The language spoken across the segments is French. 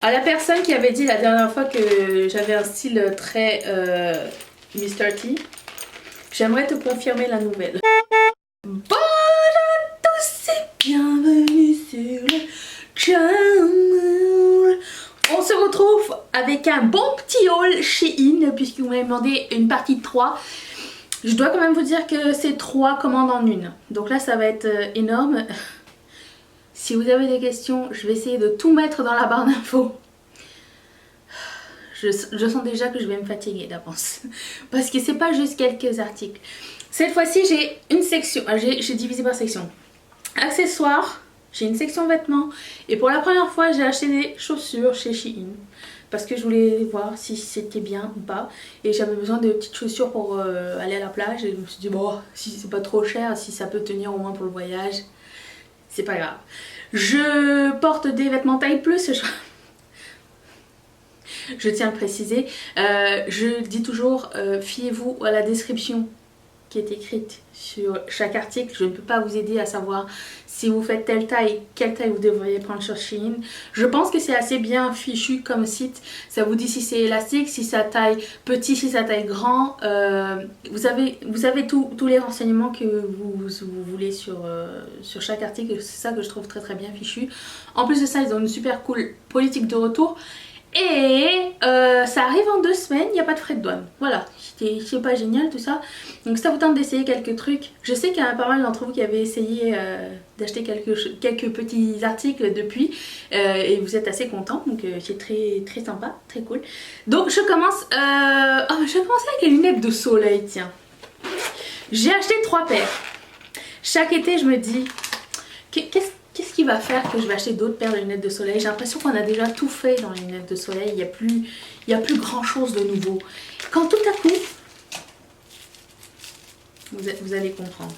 À la personne qui avait dit la dernière fois que j'avais un style très Mr. T, j'aimerais te confirmer la nouvelle. Bonjour à tous et bienvenue sur le channel. On se retrouve avec un bon petit haul Shein puisque vous m'avez demandé une partie de 3. Je dois quand même vous dire que c'est 3 commandes en une. Donc là ça va être énorme. Si vous avez des questions, je vais essayer de tout mettre dans la barre d'infos. Je sens déjà que je vais me fatiguer d'avance. Parce que c'est pas juste quelques articles. Cette fois-ci, j'ai une section. J'ai divisé par section. Accessoires, j'ai une section vêtements. Et pour la première fois, j'ai acheté des chaussures chez Shein. Parce que je voulais voir si c'était bien ou pas. Et j'avais besoin de petites chaussures pour aller à la plage. Et je me suis dit, bon, si c'est pas trop cher, si ça peut tenir au moins pour le voyage, c'est pas grave. Je porte des vêtements taille plus. Je tiens à le préciser, je dis toujours fiez-vous à la description qui est écrite sur chaque article. Je ne peux pas vous aider à savoir si vous faites telle taille, quelle taille vous devriez prendre sur Shein. Je pense que c'est assez bien fichu comme site. Ça vous dit si c'est élastique, si ça taille petit, si ça taille grand. Vous avez tous les renseignements que vous voulez sur chaque article. C'est ça que je trouve très très bien fichu. En plus de ça, ils ont une super cool politique de retour. Et ça arrive en 2 semaines, il n'y a pas de frais de douane. Voilà, c'est pas génial tout ça. Donc ça vous tente d'essayer quelques trucs. Je sais qu'il y en a pas mal d'entre vous qui avaient essayé d'acheter quelques petits articles depuis. Et vous êtes assez contents, donc c'est très, très sympa, très cool. Donc je commence... je vais commencer avec les lunettes de soleil, tiens. J'ai acheté 3 paires. Chaque été je me dis, qu'est-ce qui va faire que je vais acheter d'autres paires de lunettes de soleil? J'ai l'impression qu'on a déjà tout fait dans les lunettes de soleil. Il y a plus grand chose de nouveau. Quand tout à coup, vous allez comprendre.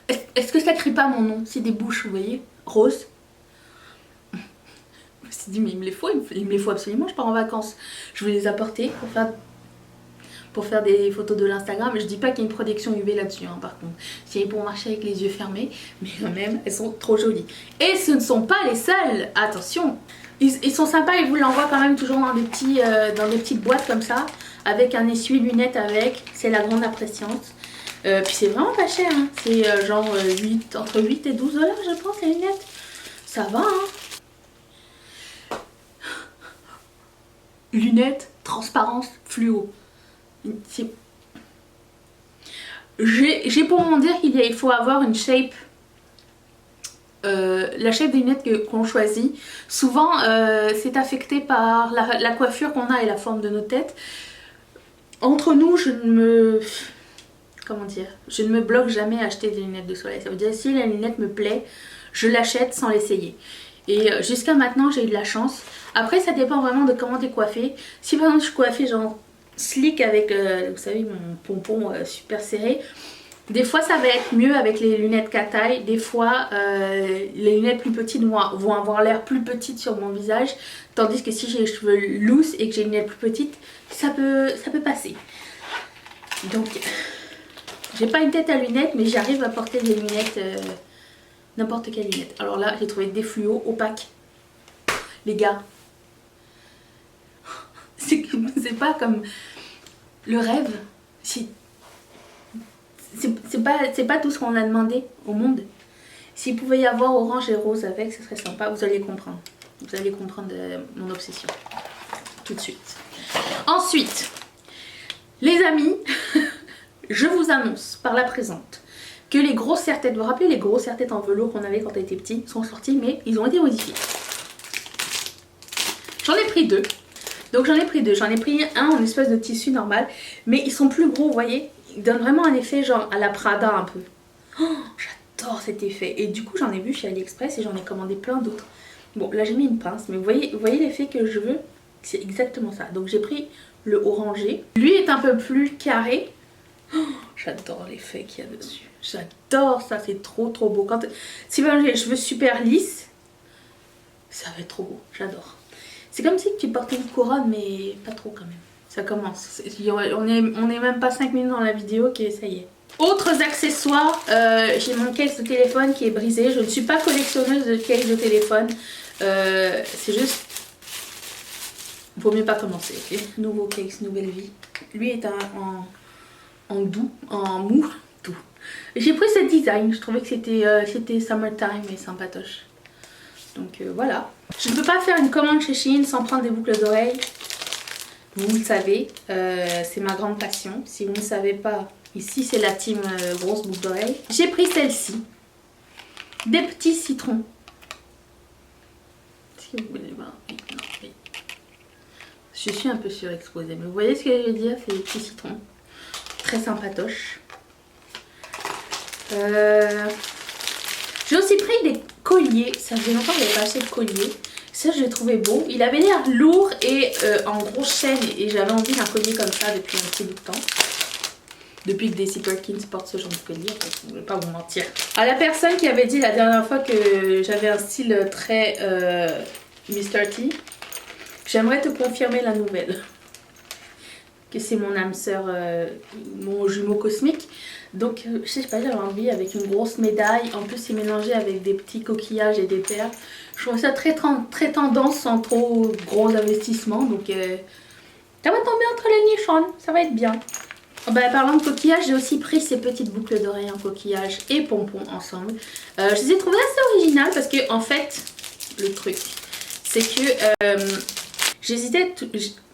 Est-ce que ça crie pas mon nom? C'est des bouches, vous voyez, roses. Je me suis dit, mais il me les faut absolument. Je pars en vacances. Je vais les apporter pour faire des photos de l'Instagram. Je dis pas qu'il y a une protection UV là-dessus, hein, par contre. C'est pour marcher avec les yeux fermés, mais quand même, elles sont trop jolies. Et ce ne sont pas les seules, attention. Ils sont sympas, ils vous l'envoient quand même toujours dans des petites boîtes comme ça, avec un essuie-lunettes avec. C'est la grande appréciante. Puis c'est vraiment pas cher, hein. C'est genre entre 8 et 12 $, je pense, les lunettes. Ça va, hein. Lunettes, transparence, fluo. J'ai pour m'en dire qu'il faut avoir une shape, la shape des lunettes qu'on choisit. Souvent c'est affecté par la coiffure qu'on a et la forme de nos têtes. Entre nous, je ne me bloque jamais à acheter des lunettes de soleil. Ça veut dire si la lunette me plaît, je l'achète sans l'essayer. Et jusqu'à maintenant j'ai eu de la chance. Après ça dépend vraiment de comment t'es coiffée. Si par exemple je suis coiffée genre slick avec, vous savez, mon pompon super serré. Des fois ça va être mieux avec les lunettes qu'à taille. Des fois les lunettes plus petites vont avoir l'air plus petites sur mon visage. Tandis que si j'ai les cheveux lousses et que j'ai une lunette plus petite, ça peut passer. Donc j'ai pas une tête à lunettes, mais j'arrive à porter des lunettes, n'importe quelle lunette. Alors là j'ai trouvé des fluos opaques. Les gars, c'est pas comme le rêve. C'est pas tout ce qu'on a demandé au monde. S'il pouvait y avoir orange et rose avec, ce serait sympa. Vous allez comprendre. Vous allez comprendre mon obsession. Tout de suite. Ensuite, les amis, je vous annonce par la présente que les grosses serre-têtes, vous vous rappelez les grosses serre-têtes en velours qu'on avait quand on était petit, sont sortis, mais ils ont été modifiés. J'en ai pris 2. Donc j'en ai pris 2. J'en ai pris un en espèce de tissu normal, mais ils sont plus gros, vous voyez. Ils donnent vraiment un effet genre à la Prada un peu. Oh, j'adore cet effet. Et du coup j'en ai vu chez AliExpress et j'en ai commandé plein d'autres. Bon là j'ai mis une pince, mais vous voyez l'effet que je veux. C'est exactement ça. Donc j'ai pris le orangé. Lui est un peu plus carré. Oh, j'adore l'effet qu'il y a dessus. J'adore ça, c'est trop beau. Si j'ai les cheveux super lisses, ça va être trop beau. J'adore. C'est comme si tu portais une couronne, mais pas trop quand même. Ça commence. On est même pas 5 minutes dans la vidéo, ok, ça y est. Autres accessoires, j'ai mon case de téléphone qui est brisé. Je ne suis pas collectionneuse de case de téléphone. C'est juste... Vaut mieux pas commencer. Okay. Nouveau case, nouvelle vie. Lui est en doux, en mou. Doux. J'ai pris ce design. Je trouvais que c'était summertime et sympatoche. Donc voilà. Je ne peux pas faire une commande chez Shein sans prendre des boucles d'oreilles. Vous le savez, c'est ma grande passion. Si vous ne savez pas, ici c'est la team grosse boucle d'oreilles. J'ai pris celle-ci. Des petits citrons. Si vous voulez voir. Oui, non, oui. Je suis un peu surexposée, mais vous voyez ce que je veux dire, c'est des petits citrons. Très sympatoches. J'ai aussi pris des colliers. Ça faisait longtemps que je n'avais pas acheté de collier. Ça, je l'ai trouvé beau. Il avait l'air lourd et en grosse chaîne. Et j'avais envie d'un collier comme ça depuis un petit bout de temps. Depuis que Daisy Perkins porte ce genre de collier, en fait, je ne vais pas vous mentir. À la personne qui avait dit la dernière fois que j'avais un style très Mr. T, j'aimerais te confirmer la nouvelle. Que c'est mon âme sœur, mon jumeau cosmique. Donc, je sais pas, j'avais envie avec une grosse médaille. En plus, c'est mélangé avec des petits coquillages et des perles. Je trouve ça très tendance sans trop gros investissement. Donc, ça va tomber entre les nichons. Ça va être bien. Bah, parlant de coquillages, j'ai aussi pris ces petites boucles d'oreilles en coquillage et pompons ensemble. Je les ai trouvées assez originales parce que, en fait, le truc, c'est que j'hésitais.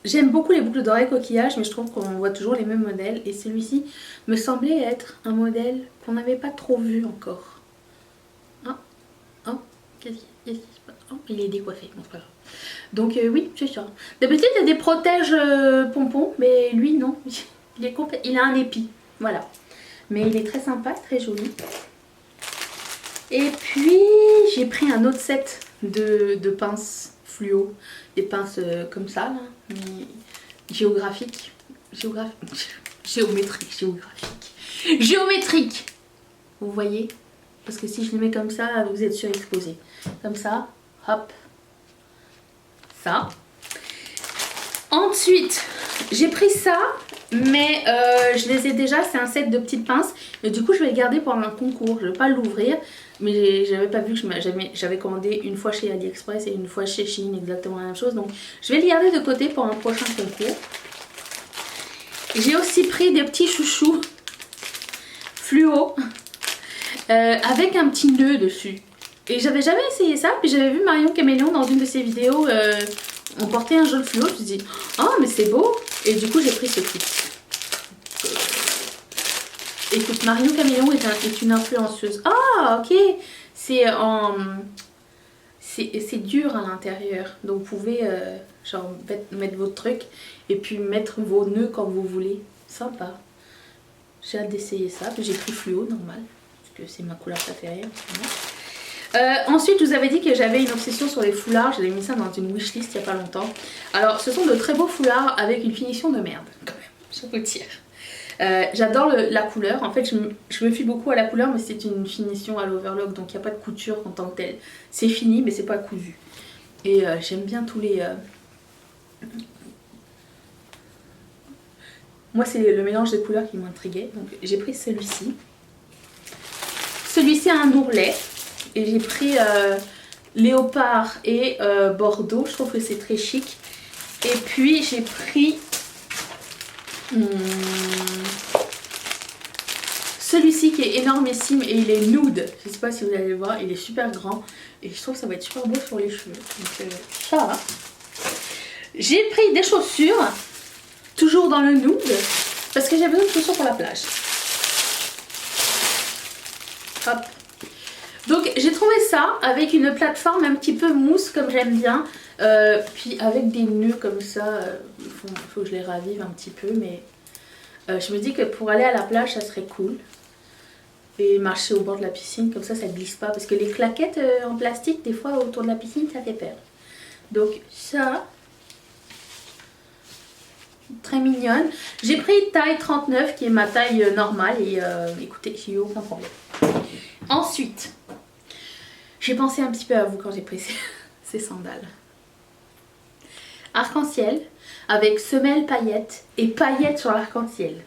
J'aime beaucoup les boucles d'oreilles coquillage, mais je trouve qu'on voit toujours les mêmes modèles. Et celui-ci me semblait être un modèle qu'on n'avait pas trop vu encore. Oh, qu'est-ce qui se passe? Oh, il est décoiffé, bon, c'est pas grave. Donc oui, c'est ça. D'habitude, il y a des protèges pompons, mais lui, non. Il a un épi, voilà. Mais il est très sympa, très joli. Et puis, j'ai pris un autre set de pinces fluo. Des pinces comme ça, là, mais géographiques. Géométriques. Vous voyez? Parce que si je les mets comme ça, vous êtes surexposé. Comme ça, hop. Ça. Ensuite, j'ai pris ça, mais je les ai déjà, c'est un set de petites pinces. Et du coup, je vais les garder pour un concours. Je ne vais pas l'ouvrir, mais j'avais pas vu que j'avais commandé une fois chez AliExpress et une fois chez Shein, exactement la même chose. Donc, je vais les garder de côté pour un prochain concours. J'ai aussi pris des petits chouchous fluo avec un petit nœud dessus. Et j'avais jamais essayé ça, puis j'avais vu Marion Caméléon dans une de ses vidéos. On portait un jaune fluo, je me suis dit, oh mais c'est beau. Et du coup j'ai pris ce kit. Écoute, Marion Caméléon est une influenceuse. Ah ok, c'est dur à l'intérieur. Donc vous pouvez genre mettre votre truc et puis mettre vos nœuds quand vous voulez. Sympa. J'ai hâte d'essayer ça. J'ai pris fluo normal, parce que c'est ma couleur préférée. Ensuite, je vous avais dit que j'avais une obsession sur les foulards. J'avais mis ça dans une wishlist il n'y a pas longtemps. Alors, ce sont de très beaux foulards avec une finition de merde, quand même, je vous tire. J'adore la couleur. En fait, je me fie beaucoup à la couleur, mais c'est une finition à l'overlock, donc il n'y a pas de couture en tant que telle. C'est fini, mais c'est pas cousu. Et j'aime bien tous les... Moi, c'est le mélange des couleurs qui m'intriguait. Donc, j'ai pris celui-ci. Celui-ci a un ourlet. Et j'ai pris léopard et bordeaux. Je trouve que c'est très chic. Et puis j'ai pris celui-ci qui est énormissime et il est nude. Je ne sais pas si vous allez le voir. Il est super grand. Et je trouve que ça va être super beau sur les cheveux. Donc ça va. J'ai pris des chaussures. Toujours dans le nude. Parce que j'ai besoin de chaussures pour la plage. Hop. Donc j'ai trouvé ça avec une plateforme un petit peu mousse comme j'aime bien. Puis avec des nœuds comme ça. Faut que je les ravive un petit peu. Mais je me dis que pour aller à la plage ça serait cool. Et marcher au bord de la piscine comme ça glisse pas. Parce que les claquettes en plastique des fois autour de la piscine ça fait peur. Donc ça... Très mignonne. J'ai pris taille 39 qui est ma taille normale. Et écoutez j'ai eu aucun problème. Ensuite... J'ai pensé un petit peu à vous quand j'ai pris ces sandales. Arc-en-ciel avec semelle paillettes et paillettes sur l'arc-en-ciel.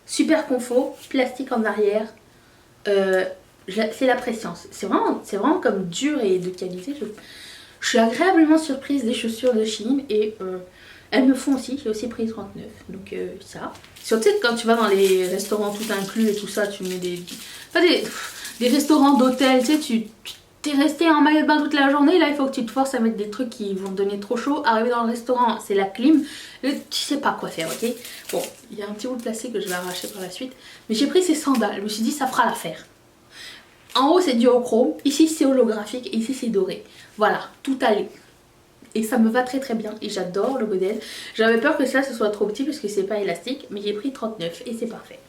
super confort, plastique en arrière. C'est la préscience. C'est vraiment comme dur et de qualité. Je suis agréablement surprise des chaussures de Shein et elles me font aussi. J'ai aussi pris 39. Donc ça. Surtout quand tu vas dans les restaurants tout inclus et tout ça, tu mets des restaurants d'hôtel, tu sais, tu t'es resté en maillot de bain toute la journée, là il faut que tu te forces à mettre des trucs qui vont te donner trop chaud. Arriver dans le restaurant, c'est la clim, tu sais pas quoi faire, ok. Bon, il y a un petit bout de plastique que je vais arracher par la suite, mais j'ai pris ces sandales, je me suis dit ça fera l'affaire. En haut c'est duochrome, ici c'est holographique et ici c'est doré. Voilà, tout allé. Et ça me va très très bien et j'adore le modèle. J'avais peur que ça ce soit trop petit parce que c'est pas élastique, mais j'ai pris 39 et c'est parfait.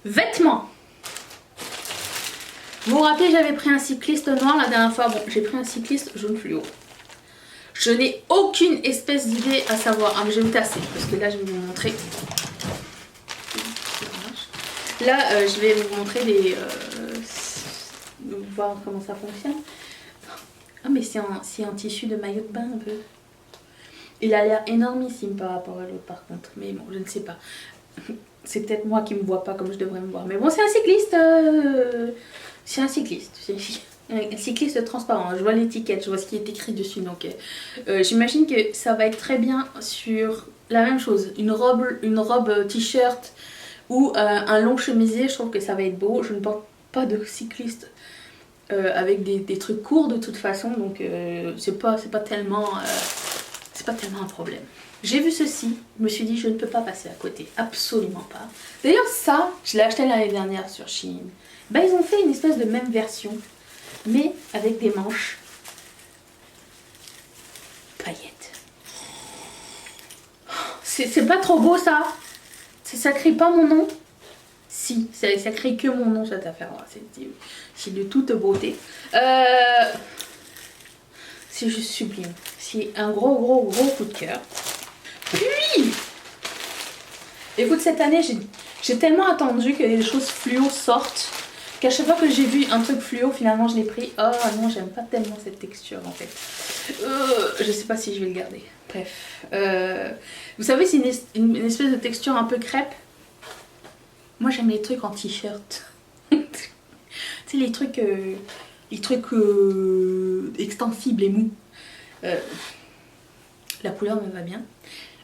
Vêtements. Vous vous rappelez, j'avais pris un cycliste noir la dernière fois. Bon, j'ai pris un cycliste jaune fluo. Je n'ai aucune espèce d'idée à savoir. Ah, mais je vais me tasser parce que là, je vais vous montrer. Là, je vais vous montrer des... voir comment ça fonctionne. Ah, mais c'est un tissu de maillot de bain un peu. Il a l'air énormissime par rapport à l'autre par contre. Mais bon, je ne sais pas. C'est peut-être moi qui me vois pas comme je devrais me voir. Mais bon, c'est un cycliste... C'est un cycliste, un cycliste transparent, je vois l'étiquette, je vois ce qui est écrit dessus, donc j'imagine que ça va être très bien sur la même chose, une robe t-shirt ou un long chemisier, je trouve que ça va être beau. Je ne porte pas de cycliste avec des trucs courts de toute façon, donc c'est pas tellement un problème. J'ai vu ceci, je me suis dit je ne peux pas passer à côté, absolument pas. D'ailleurs ça, je l'ai acheté l'année dernière sur Shein. Bah, ils ont fait une espèce de même version, mais avec des manches paillettes. C'est pas trop beau ça? Ça crie pas mon nom? Si, ça crie que mon nom cette affaire. C'est de toute beauté. C'est juste sublime. C'est un gros coup de cœur. Puis, écoute, cette année, j'ai tellement attendu que les choses fluo sortent qu'à chaque fois que j'ai vu un truc fluo, finalement je l'ai pris. Oh non, j'aime pas tellement cette texture en fait. Je sais pas si je vais le garder. Bref. Vous savez, c'est une espèce de texture un peu crêpe. Moi j'aime les trucs en t-shirt. Tu sais, les trucs extensibles et mous. La couleur me va bien.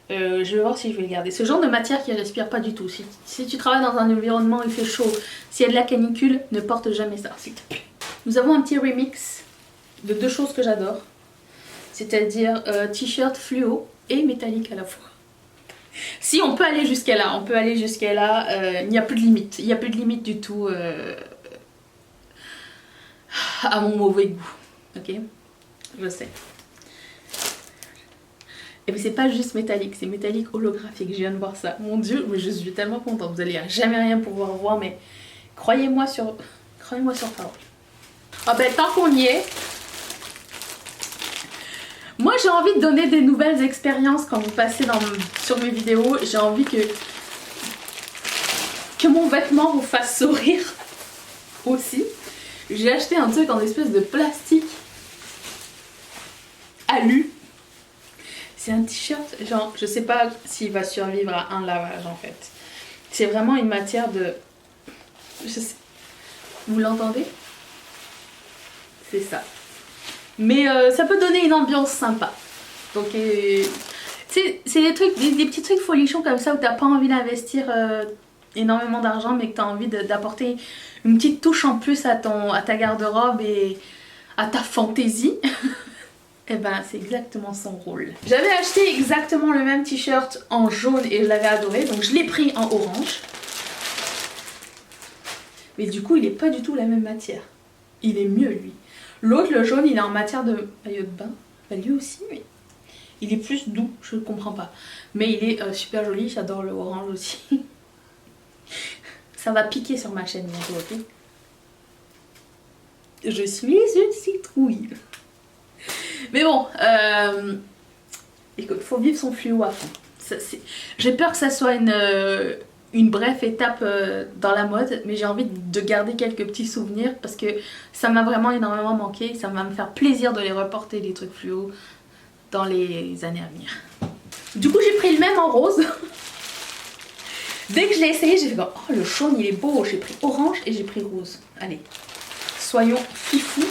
Je vais voir si je vais le garder. Ce genre de matière qui respire pas du tout. Si tu travailles dans un environnement où il fait chaud, s'il y a de la canicule, ne porte jamais ça, s'il te plaît. Nous avons un petit remix de deux choses que j'adore. C'est-à-dire t-shirt fluo et métallique à la fois. Si on peut aller jusqu'à là, il n'y a plus de limite. Il n'y a plus de limite du tout à mon mauvais goût. Ok? Je sais. Et puis c'est pas juste métallique, c'est métallique holographique, je viens de voir ça. Mon dieu, mais je suis tellement contente, vous allez jamais rien pouvoir voir, mais croyez-moi sur parole. Ah ben tant qu'on y est, moi j'ai envie de donner des nouvelles expériences quand vous passez sur mes vidéos. J'ai envie que mon vêtement vous fasse sourire aussi. J'ai acheté un truc en espèce de plastique alu. C'est un t-shirt, genre, je sais pas s'il va survivre à un lavage en fait. C'est vraiment une matière de... Je sais... Vous l'entendez? C'est ça. Mais ça peut donner une ambiance sympa. Donc, c'est des trucs, des petits trucs folichons comme ça où t'as pas envie d'investir énormément d'argent, mais que t'as envie d'apporter une petite touche en plus à ta garde-robe et à ta fantaisie. Et ben c'est exactement son rôle. J'avais acheté exactement le même t-shirt en jaune et je l'avais adoré, donc je l'ai pris en orange. Mais du coup il est pas du tout la même matière. Il est mieux lui. L'autre, le jaune, il est en matière de maillot de bain. Bah, lui aussi, mais il est plus doux, je ne comprends pas. Mais il est super joli, j'adore le orange aussi. Ça va piquer sur ma chaîne bientôt, ok? Je suis une citrouille. Mais bon, écoute, faut vivre son fluo à fond. J'ai peur que ça soit une brève étape dans la mode, mais j'ai envie de garder quelques petits souvenirs parce que ça m'a vraiment énormément manqué. Ça va me faire plaisir de les reporter, les trucs fluo, dans les années à venir. Du coup, j'ai pris le même en rose. Dès que je l'ai essayé, j'ai fait oh le jaune il est beau, j'ai pris orange et j'ai pris rose. Allez, soyons fifou.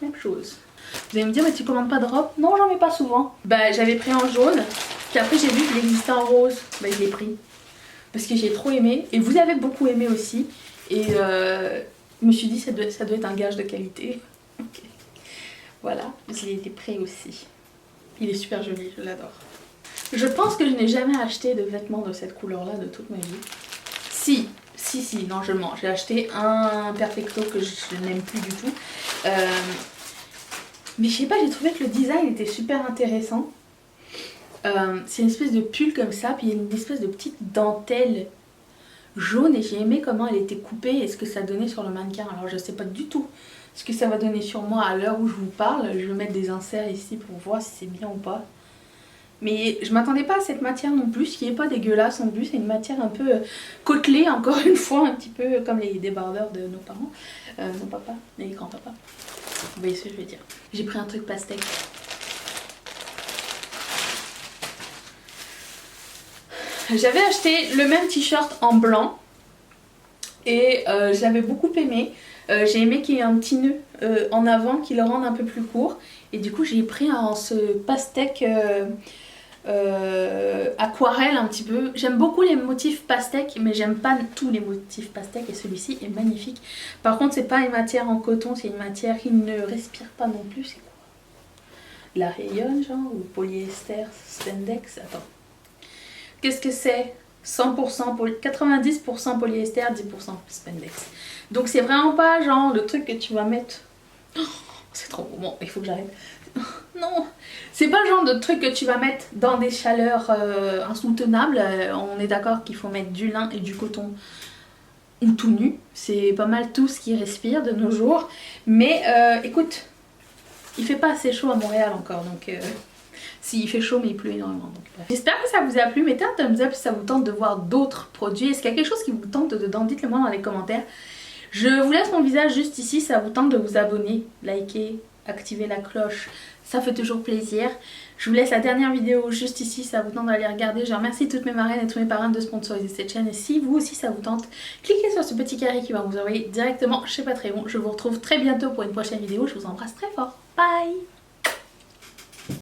Même chose. Vous allez me dire mais tu commandes pas de robe? Non, j'en mets pas souvent. Bah j'avais pris en jaune, puis après j'ai vu qu'il existait en rose. Bah je l'ai pris. Parce que j'ai trop aimé, et vous avez beaucoup aimé aussi. Et je me suis dit ça doit être un gage de qualité. Okay. Voilà, je l'ai été prêt aussi. Il est super joli, je l'adore. Je pense que je n'ai jamais acheté de vêtements de cette couleur-là de toute ma vie. Si, non je mens. J'ai acheté un Perfecto que je n'aime plus du tout. Mais je sais pas, j'ai trouvé que le design était super intéressant. C'est une espèce de pull comme ça, puis il y a une espèce de petite dentelle jaune et j'ai aimé comment elle était coupée et ce que ça donnait sur le mannequin. Alors je sais pas du tout ce que ça va donner sur moi à l'heure où je vous parle. Je vais mettre des inserts ici pour voir si c'est bien ou pas. Mais je m'attendais pas à cette matière non plus, ce qui est pas dégueulasse non plus. C'est une matière un peu côtelée, encore une fois, un petit peu comme les débardeurs de nos parents, nos papas, les grands-papas. Vous voyez ce que je veux dire. J'ai pris un truc pastèque. J'avais acheté le même t-shirt en blanc et je l'avais beaucoup aimé. J'ai aimé qu'il y ait un petit nœud en avant qui le rende un peu plus court. Et du coup j'ai pris ce pastèque aquarelle un petit peu. J'aime beaucoup les motifs pastèques mais j'aime pas tous les motifs pastèques et celui-ci est magnifique. Par contre c'est pas une matière en coton, c'est une matière qui ne respire pas non plus. C'est quoi? La rayonne genre ou polyester, spandex? Attends. Qu'est-ce que c'est? 100% 90% polyester, 10% spandex. Donc c'est vraiment pas genre le truc que tu vas mettre... Oh, c'est trop beau. Bon, il faut que j'arrête. Non, c'est pas le genre de truc que tu vas mettre dans des chaleurs insoutenables. On est d'accord qu'il faut mettre du lin et du coton ou tout nu. C'est pas mal tout ce qui respire de nos jours. Mais écoute, il fait pas assez chaud à Montréal encore, donc... Si, il fait chaud mais il pleut énormément. J'espère que ça vous a plu. Mettez un thumbs up si ça vous tente de voir d'autres produits. Est-ce qu'il y a quelque chose qui vous tente dedans? Dites-le moi dans les commentaires. Je vous laisse mon visage juste ici. Ça vous tente de vous abonner, liker, activer la cloche. Ça fait toujours plaisir. Je vous laisse la dernière vidéo juste ici. Ça vous tente d'aller regarder. Je remercie toutes mes marraines et tous mes parrains de sponsoriser cette chaîne. Et si vous aussi ça vous tente, cliquez sur ce petit carré qui va vous envoyer directement chez Patreon. Je vous retrouve très bientôt pour une prochaine vidéo. Je vous embrasse très fort. Bye!